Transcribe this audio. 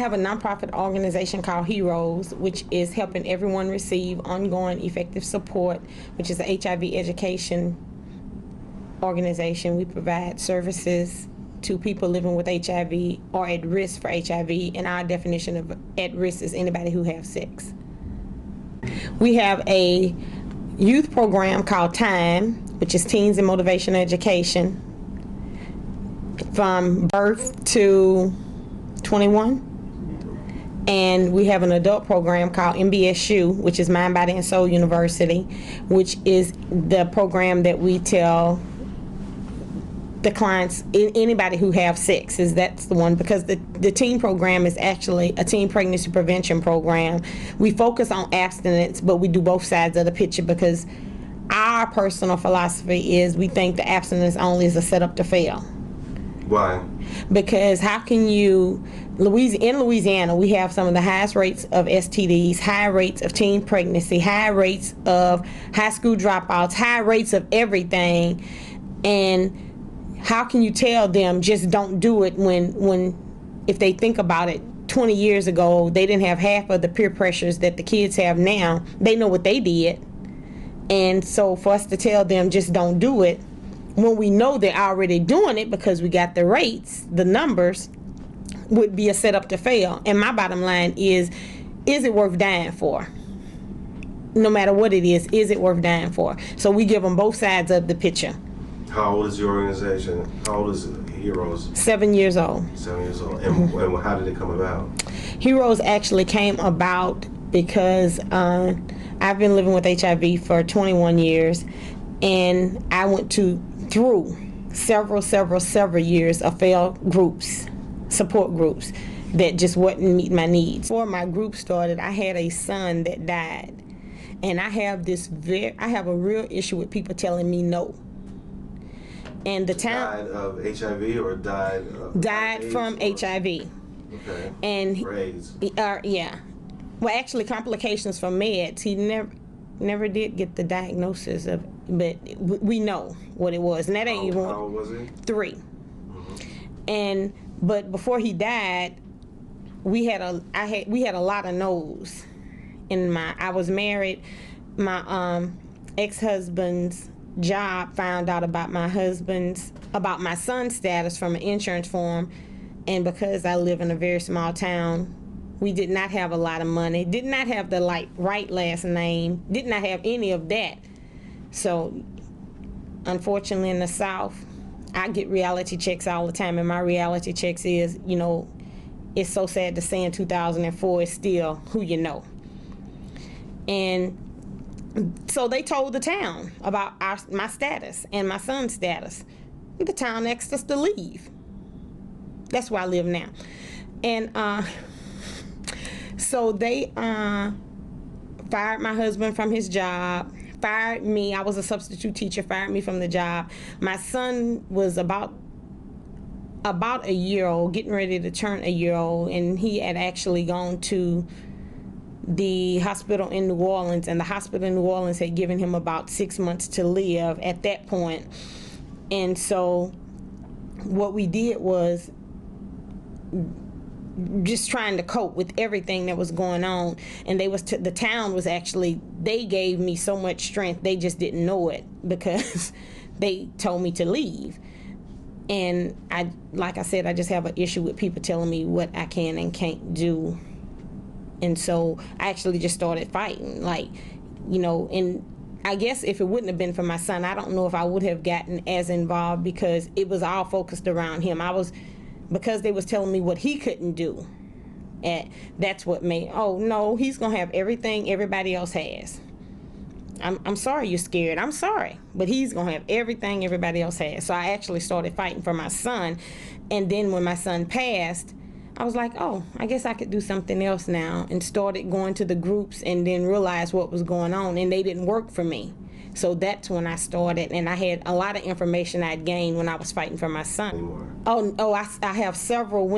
have a nonprofit organization called Heroes, which is helping everyone receive ongoing effective support, which is an HIV education organization. We provide services to people living with HIV or at risk for HIV, and our definition of at risk is anybody who has sex. We have a youth program called TIME, which is Teens in Motivational Education, from birth to 21. And we have an adult program called MBSU, which is Mind, Body, and Soul University, which is the program that we tell the clients, anybody who have sex, that's the one, because the teen program is actually a teen pregnancy prevention program. We focus on abstinence, but we do both sides of the picture, because our personal philosophy is we think the abstinence only is a setup to fail. Why? Because how can you, in Louisiana, we have some of the highest rates of STDs, high rates of teen pregnancy, high rates of high school dropouts, high rates of everything, and how can you tell them just don't do it when if they think about it, 20 years ago, they didn't have half of the peer pressures that the kids have now. They know what they did. And so for us to tell them just don't do it, when we know they're already doing it because we got the rates, the numbers, would be a setup to fail. And my bottom line is it worth dying for? No matter what it is it worth dying for? So we give them both sides of the picture. How old is your organization? How old is Heroes? 7 years old. 7 years old. And how did it come about? Heroes actually came about because I've been living with HIV for 21 years, and I went through several years of failed groups, support groups, that just wasn't meeting my needs. Before my group started, I had a son that died, and I have a real issue with people telling me no. And the town died of HIV or died from or? HIV. Okay. And AIDS. Yeah. Well, actually, complications from meds. He never did get the diagnosis of, but we know what it was, and that ain't even. How old was he? 3. Mm-hmm. But before he died, we had a lot of no's. I was married. My ex-husband's job found out about my son's status from an insurance form, and because I live in a very small town, we did not have a lot of money, did not have the right last name, did not have any of that. So unfortunately in the South, I get reality checks all the time, and my reality checks is, it's so sad to say in 2004 it's still who you know. And so they told the town about my status and my son's status. The town asked us to leave. That's where I live now. And so they fired my husband from his job, fired me. I was a substitute teacher, fired me from the job. My son was about a year old, getting ready to turn a year old, and he had actually gone to the hospital in New Orleans, and the hospital in New Orleans had given him about 6 months to live at that point. And so what we did was just trying to cope with everything that was going on, and the town was actually, they gave me so much strength, they just didn't know it, because they told me to leave. And like I said, I just have an issue with people telling me what I can and can't do. And so I actually just started fighting, and I guess if it wouldn't have been for my son, I don't know if I would have gotten as involved, because it was all focused around him. Because they was telling me what he couldn't do, and that's what made, oh no, he's gonna have everything everybody else has. I'm sorry you're scared, I'm sorry, but he's gonna have everything everybody else has. So I actually started fighting for my son, and then when my son passed, I was like, oh, I guess I could do something else now, and started going to the groups, and then realized what was going on, and they didn't work for me. So that's when I started, and I had a lot of information I'd gained when I was fighting for my son. Anymore. Oh, I have several